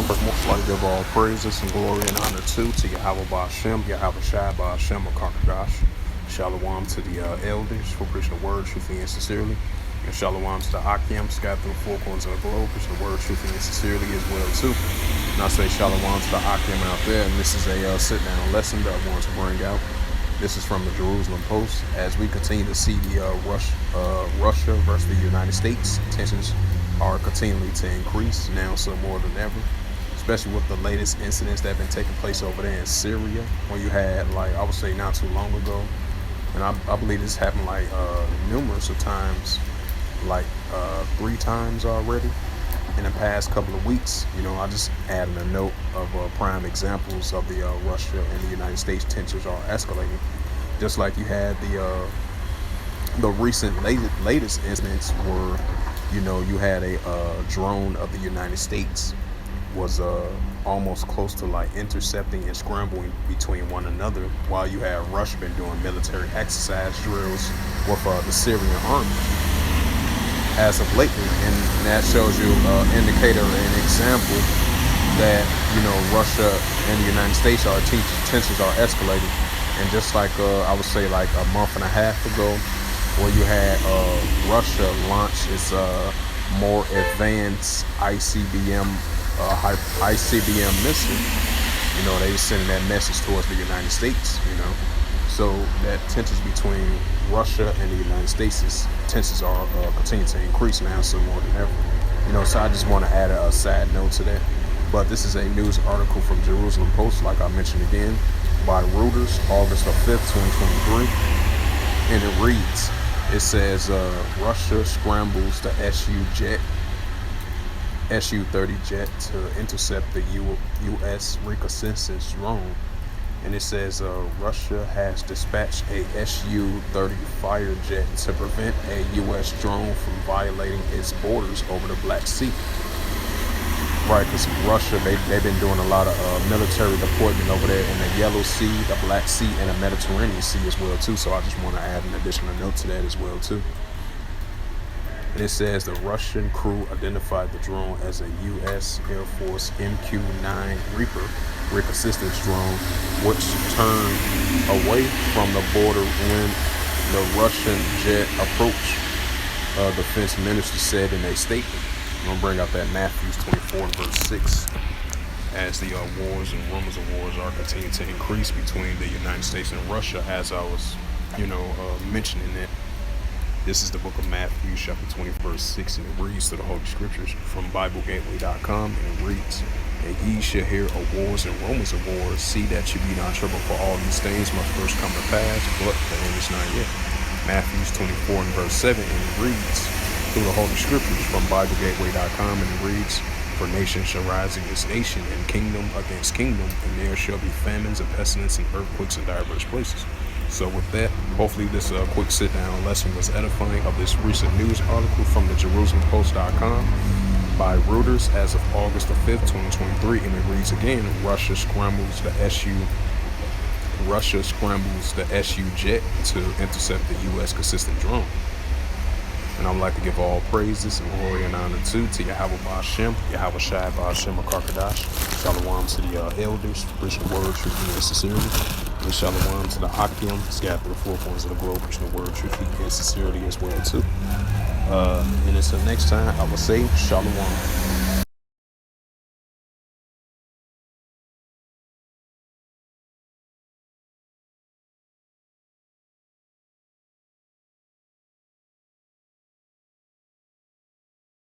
First, I'd like to give all praises and glory and honor to Yahweh Ba'Shem, Yahweh Shai Ba'Shem, Akakadash. Shalom to the elders who preach the word truthfully and sincerely. And shalom to the Akim scattered through the four corners of the globe, preach the word truthfully and sincerely as well too. And I say shalom to the Akim out there, and this is a sit-down lesson that I want to bring out. This is from the Jerusalem Post. As we continue to see the Russia versus the United States, tensions are continuing to increase now, so more than ever, especially with the latest incidents that have been taking place over there in Syria, when you had, like, I would say not too long ago, and I believe this happened like numerous of times, like 3 times already in the past couple of weeks. You know, I just added a note of prime examples of the Russia and the United States tensions are escalating, just like you had the recent latest incidents where, you know, you had a drone of the United States was almost close to like intercepting and scrambling between one another, while you had Russia been doing military exercise drills with the Syrian army as of lately. And that shows you an indicator, an example that, you know, Russia and the United States tensions are escalating. And just like I would say like a month and a half ago, where you had Russia launch its more advanced ICBM missile. You know, they were sending that message towards the United States, you know. So that tensions between Russia and the United States, tensions are continuing to increase now, so more than ever. You know, so I just want to add a side note to that. But this is a news article from Jerusalem Post, like I mentioned again, by Reuters, August the 5th, 2023. And it reads, it says, Russia scrambles the Su-30 jet to intercept the U.S. reconnaissance drone. And it says Russia has dispatched a Su-30 fighter jet to prevent a U.S. drone from violating its borders over the Black Sea. Right, because Russia, they've been doing a lot of military deployment over there in the Yellow Sea, the Black Sea, and the Mediterranean Sea as well too. So I just want to add an additional note to that as well too. And it says the Russian crew identified the drone as a U.S. Air Force MQ-9 Reaper reconnaissance drone, which turned away from the border when the Russian jet approached, Defense Ministry said in a statement. I'm going to bring out that Matthew 24 verse 6, as the wars and rumors of wars are continuing to increase between the United States and Russia, as I was, mentioning it. This is the book of Matthew, chapter 20, verse 6, and it reads to the Holy Scriptures from BibleGateway.com, and it reads, "And ye shall hear of wars and rumors of wars. See that you be not troubled, for all these things must first come to pass, but the end is not yet." Matthew 24 and verse 7, and it reads through the Holy Scriptures from BibleGateway.com, and it reads, "For nation shall rise against nation, and kingdom against kingdom, and there shall be famines and pestilence and earthquakes in diverse places." So with that, hopefully this quick sit-down lesson was edifying of this recent news article from the JerusalemPost.com by Reuters as of August the 5th, 2023, and it reads again, Russia scrambles the SU jet to intercept the U.S. consistent drone. And I'd like to give all praises and glory and honor to Yahweh Ba'Shem, Yahweh Shai Ba'Shem, Akakadash. Shalom to the elders, preaching the word truthfully and sincerely. And shalom to the Akim, scattered through the four corners of the globe, preaching the word truthfully and sincerely as well too. And until next time, I will say shalom.